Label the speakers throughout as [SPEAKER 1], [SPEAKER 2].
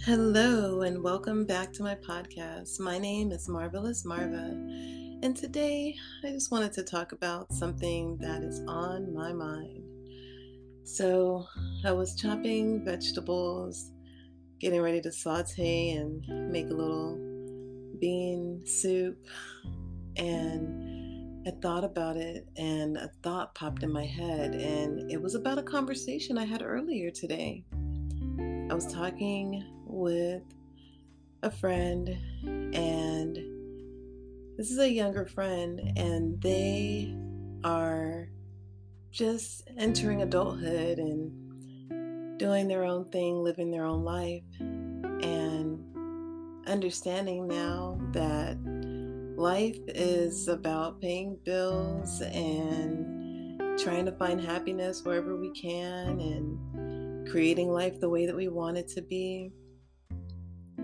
[SPEAKER 1] Hello and welcome back to my podcast. My name is Marvelous Marva, and today I just wanted to talk about something that is on my mind. So, I was chopping vegetables, getting ready to saute and make a little bean soup, and I thought about it, and a thought popped in my head, and it was about a conversation I had earlier today. I was talking with a friend, and this is a younger friend, and they are just entering adulthood and doing their own thing, living their own life, and understanding now that life is about paying bills and trying to find happiness wherever we can and creating life the way that we want it to be.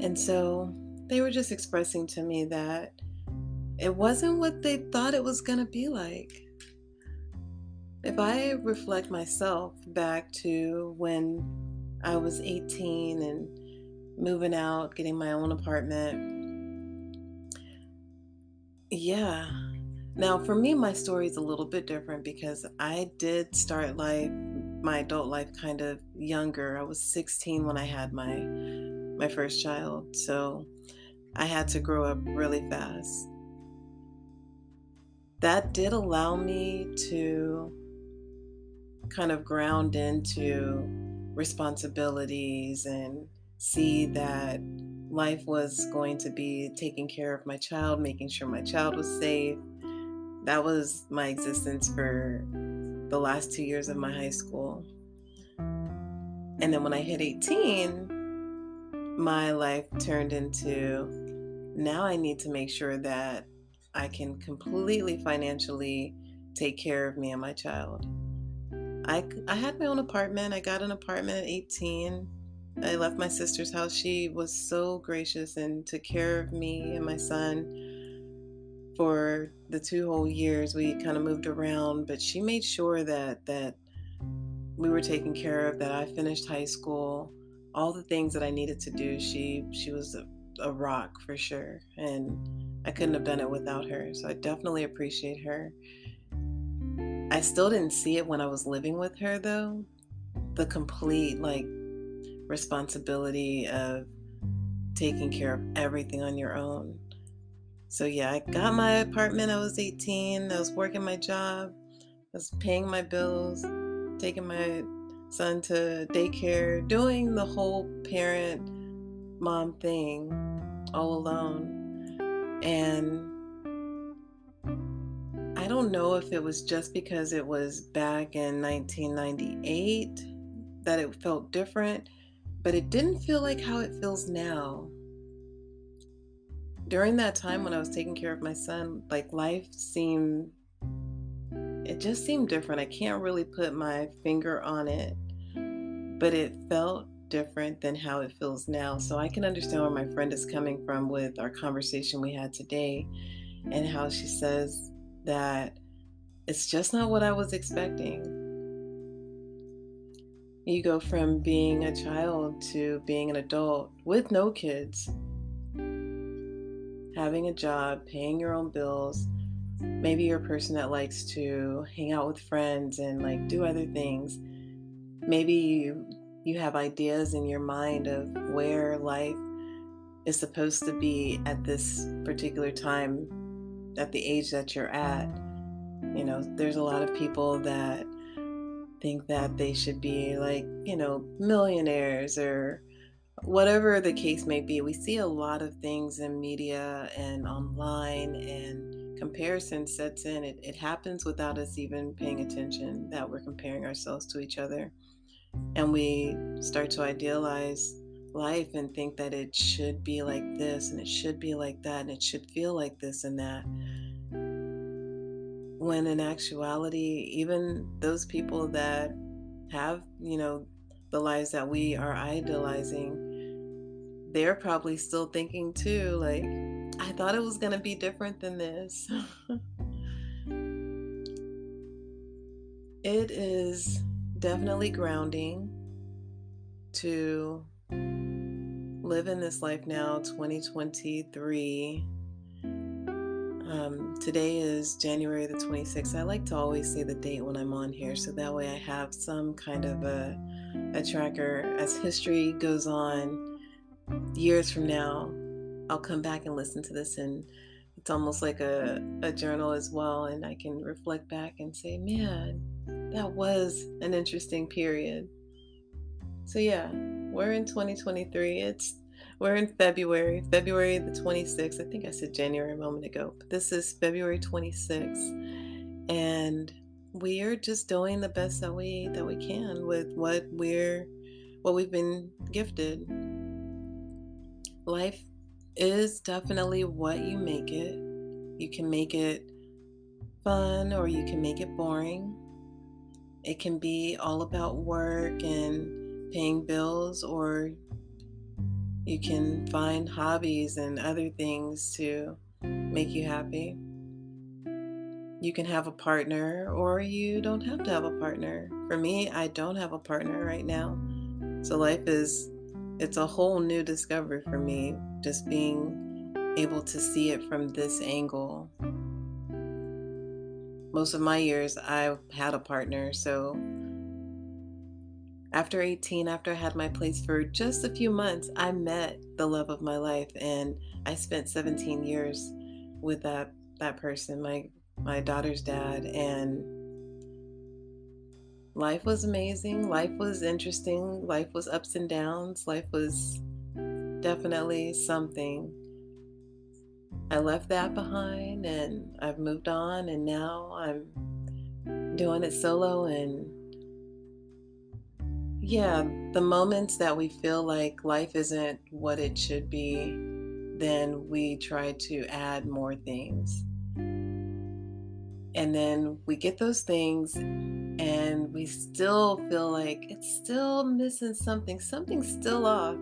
[SPEAKER 1] And so they were just expressing to me that it wasn't what they thought it was going to be like. If I reflect myself back to when I was 18 and moving out, getting my own apartment, yeah. Now, for me, my story is a little bit different because I did start my adult life kind of younger. I was 16 when I had my first child, so I had to grow up really fast. That did allow me to kind of ground into responsibilities and see that life was going to be taking care of my child, making sure my child was safe. That was my existence for the last 2 years of my high school. And then when I hit 18, my life turned into now I need to make sure that I can completely financially take care of me and my child. I had my own apartment. I got an apartment at 18. I left my sister's house. She was so gracious and took care of me and my son for the 2 whole years. We kind of moved around, but she made sure that we were taken care of, that I finished high school, all the things that I needed to do. She was a rock for sure, and I couldn't have done it without her. So I definitely appreciate her. I still didn't see it when I was living with her though. The complete responsibility of taking care of everything on your own. So yeah, I got my apartment. I was 18. I was working my job. I was paying my bills, taking my son to daycare, doing the whole parent mom thing all alone. And I don't know if it was just because it was back in 1998 that it felt different, but it didn't feel like how it feels now. During that time when I was taking care of my son, it just seemed different. I can't really put my finger on it, but it felt different than how it feels now. So I can understand where my friend is coming from with our conversation we had today and how she says that it's just not what I was expecting. You go from being a child to being an adult with no kids, having a job, paying your own bills. Maybe you're a person that likes to hang out with friends and do other things. Maybe you have ideas in your mind of where life is supposed to be at this particular time, at the age that you're at. There's a lot of people that think that they should be millionaires or whatever the case may be. We see a lot of things in media and online, and comparison sets in. It happens without us even paying attention that we're comparing ourselves to each other. And we start to idealize life and think that it should be like this and it should be like that and it should feel like this and that. When in actuality, even those people that have, the lives that we are idolizing, they're probably still thinking too, I thought it was going to be different than this. It is definitely grounding to living this life now, 2023. Today is January the 26th. I like to always say the date when I'm on here, so that way I have some kind of a tracker. As history goes on, years from now, I'll come back and listen to this, and it's almost like a journal as well, and I can reflect back and say, man, that was an interesting period. So yeah, we're in 2023. We're in February the 26th. I think I said January a moment ago, but this is February 26th, and we are just doing the best that we can with what we've been gifted. Life is definitely what you make it. You can make it fun or you can make it boring. It can be all about work and paying bills, or you can find hobbies and other things to make you happy. You can have a partner or you don't have to have a partner. For me, I don't have a partner right now. So it's a whole new discovery for me, just being able to see it from this angle. Most of my years, I've had a partner. So after 18, after I had my place for just a few months, I met the love of my life, and I spent 17 years with that person, my daughter's dad, and life was amazing. Life was interesting. Life was ups and downs. Life was definitely something. I left that behind and I've moved on, and now I'm doing it solo. And yeah, the moments that we feel like life isn't what it should be, then we try to add more things. And then we get those things and we still feel like it's still missing something. Something's still off.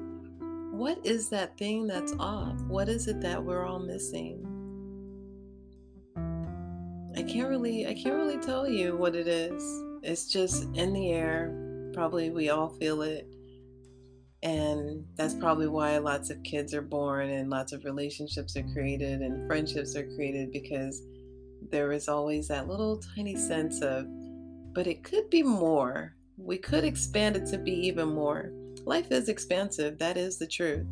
[SPEAKER 1] What is that thing that's off? What is it that we're all missing? I can't really tell you what it is. It's just in the air. Probably we all feel it. And that's probably why lots of kids are born and lots of relationships are created and friendships are created, because there is always that little tiny sense of, but it could be more. We could expand it to be even more. Life is expansive. That is the truth.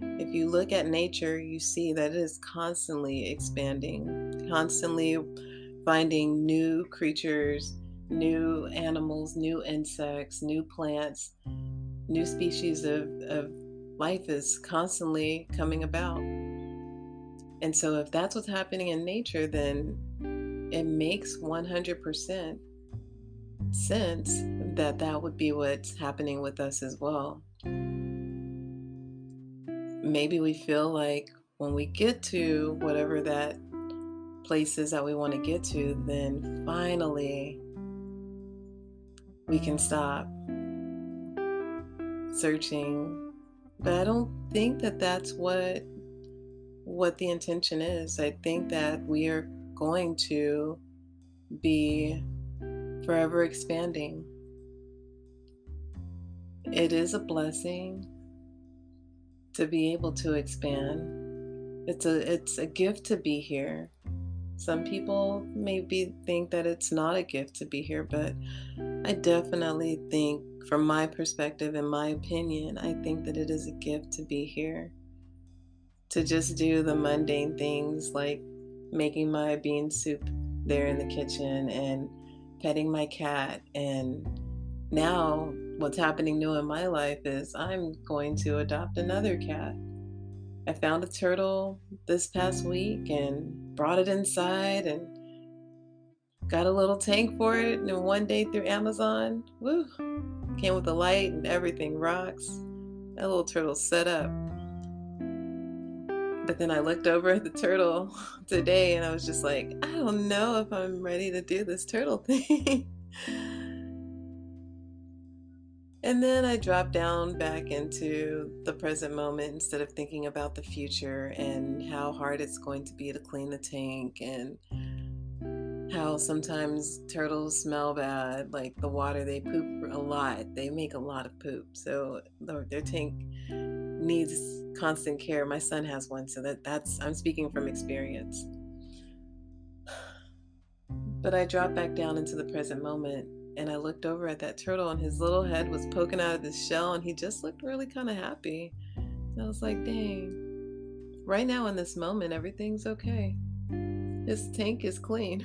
[SPEAKER 1] If you look at nature, you see that it is constantly expanding, constantly finding new creatures, new animals, new insects, new plants, new species of life is constantly coming about. And so if that's what's happening in nature, then it makes 100% sense that that would be what's happening with us as well. Maybe we feel like when we get to whatever that place is that we want to get to, then finally we can stop searching. But I don't think that that's what the intention is. I think that we are going to be forever expanding. It is a blessing to be able to expand. It's a gift to be here. Some people maybe think that it's not a gift to be here, but I definitely think, from my perspective and my opinion, I think that it is a gift to be here. To just do the mundane things like making my bean soup there in the kitchen and petting my cat. And now what's happening new in my life is I'm going to adopt another cat. I found a turtle this past week and brought it inside and got a little tank for it. And one day through Amazon, woo, came with a light and everything, rocks. That little turtle set up. But then I looked over at the turtle today and I was just like, I don't know if I'm ready to do this turtle thing. And then I dropped down back into the present moment instead of thinking about the future and how hard it's going to be to clean the tank, and how sometimes turtles smell bad, like the water, they poop a lot. They make a lot of poop. So their tank needs constant care. My son has one, so that's I'm speaking from experience. But I dropped back down into the present moment and I looked over at that turtle and his little head was poking out of his shell and he just looked really kind of happy. And I was like, dang, right now in this moment, everything's okay. His tank is clean.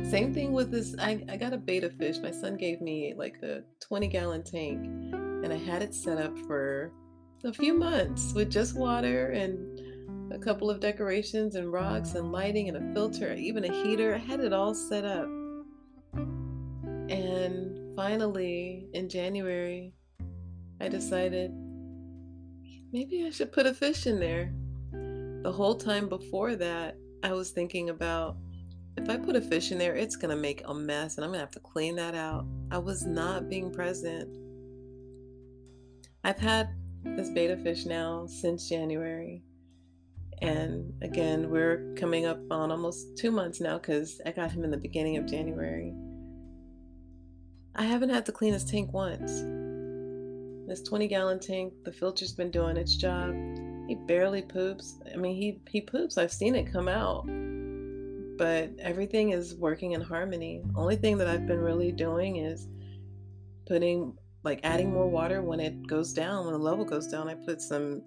[SPEAKER 1] Same thing with this. I got a betta fish. My son gave me like a 20-gallon tank and I had it set up for a few months with just water and a couple of decorations and rocks and lighting and a filter, even a heater. I had it all set up. And finally, in January, I decided maybe I should put a fish in there. The whole time before that, I was thinking about if I put a fish in there, it's going to make a mess and I'm going to have to clean that out. I was not being present. I've had this betta fish now since January. And again, we're coming up on almost 2 months now because I got him in the beginning of January. I haven't had to clean his tank once. This 20-gallon tank, the filter's been doing its job. He barely poops. I mean, he poops. I've seen it come out. But everything is working in harmony. Only thing that I've been really doing is adding more water when it goes down, when the level goes down. I put some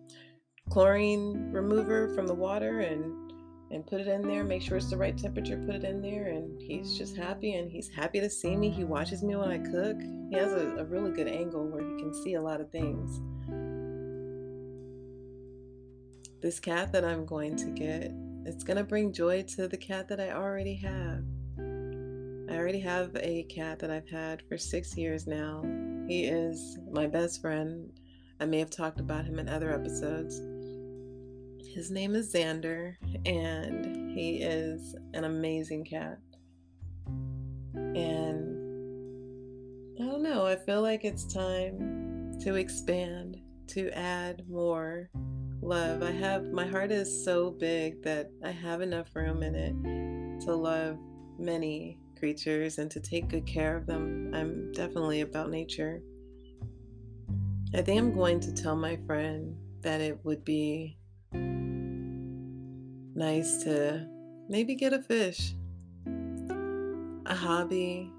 [SPEAKER 1] chlorine remover from the water and put it in there, make sure it's the right temperature, put it in there, and he's just happy, and he's happy to see me. He watches me when I cook. He has a really good angle where he can see a lot of things. This cat that I'm going to get, it's going to bring joy to the cat that I already have. I already have a cat that I've had for 6 years now. He is my best friend. I may have talked about him in other episodes. His name is Xander, and he is an amazing cat. And I don't know, I feel like it's time to expand, to add more love. My heart is so big that I have enough room in it to love many creatures and to take good care of them. I'm definitely about nature. I think I'm going to tell my friend that it would be nice to maybe get a fish, a hobby.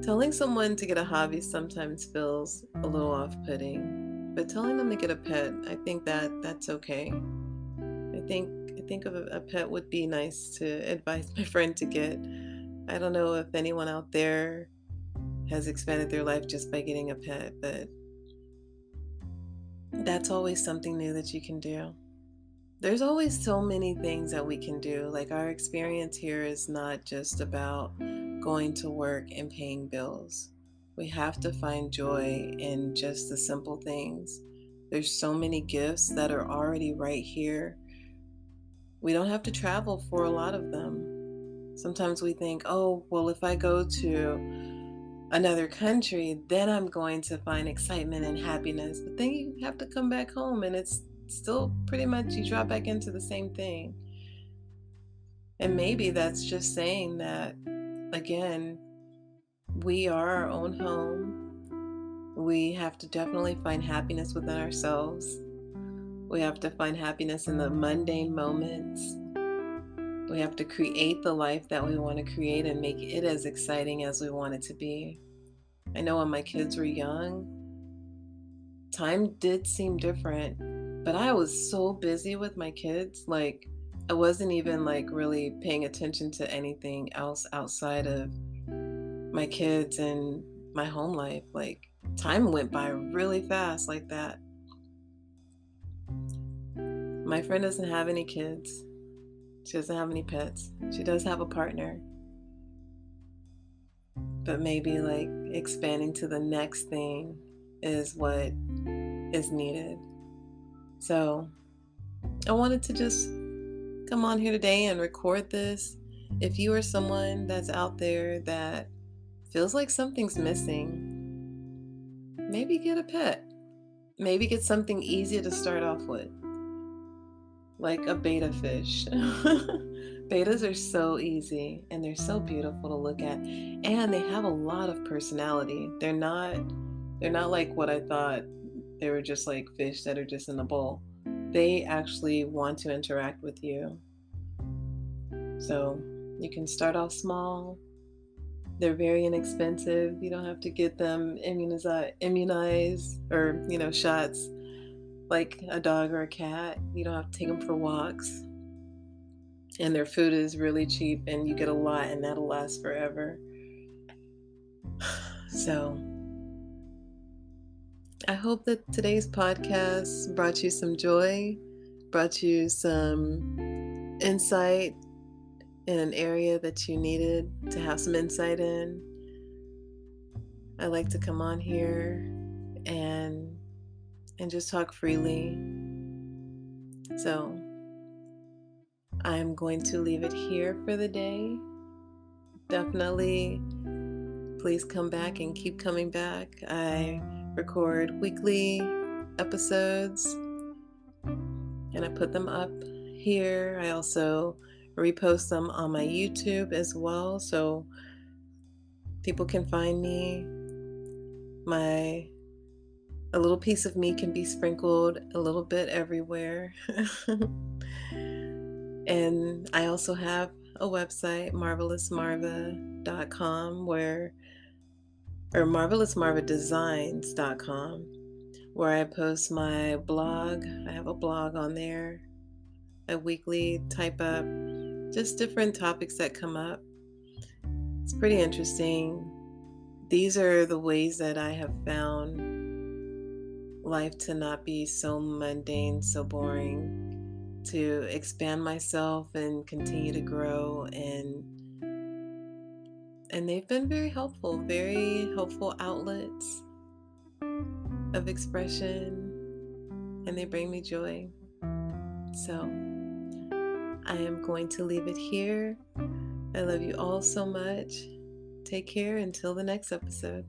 [SPEAKER 1] Telling someone to get a hobby sometimes feels a little off-putting, but telling them to get a pet, I think that's okay. I think of a pet would be nice to advise my friend to get. I don't know if anyone out there has expanded their life just by getting a pet, but that's always something new that you can do. There's always so many things that we can do. Like, our experience here is not just about going to work and paying bills. We have to find joy in just the simple things. There's so many gifts that are already right here. We don't have to travel for a lot of them. Sometimes we think, oh, well, if I go to another country, then I'm going to find excitement and happiness. But then you have to come back home and it's still pretty much you drop back into the same thing. And maybe that's just saying that, again, we are our own home. We have to definitely find happiness within ourselves. We have to find happiness in the mundane moments. We have to create the life that we want to create and make it as exciting as we want it to be. I know when my kids were young, time did seem different, but I was so busy with my kids. Like, I wasn't even really paying attention to anything else outside of my kids and my home life. Like, time went by really fast like that. My friend doesn't have any kids. She doesn't have any pets. She does have a partner. But maybe expanding to the next thing is what is needed. So I wanted to just come on here today and record this. If you are someone that's out there that feels like something's missing, maybe get a pet. Maybe get something easy to start off with, like a betta fish. Bettas are so easy and they're so beautiful to look at, and they have a lot of personality. They're not They're not like what I thought. They were just like fish that are just in the bowl. They actually want to interact with you. So you can start off small. They're very inexpensive. You don't have to get them immunized or, shots like a dog or a cat. You don't have to take them for walks. And their food is really cheap and you get a lot and that'll last forever. So I hope that today's podcast brought you some joy, brought you some insight in an area that you needed to have some insight in. I like to come on here and just talk freely. So I'm going to leave it here for the day. Definitely, please come back and keep coming back. I record weekly episodes and I put them up here. I also repost them on my YouTube as well, so people can find me. A little piece of me can be sprinkled a little bit everywhere. And I also have a website, ◰𝑐𝑚𝑎rvelousmarva.com, or ◰𝑐𝑚𝑎rvadesigns.com, where I post my blog. I have a blog on there. I weekly type up just different topics that come up. It's pretty interesting. These are the ways that I have found life to not be so mundane, so boring, to expand myself and continue to grow, and they've been very helpful outlets of expression, and they bring me joy. So I am going to leave it here. I love you all so much. Take care until the next episode.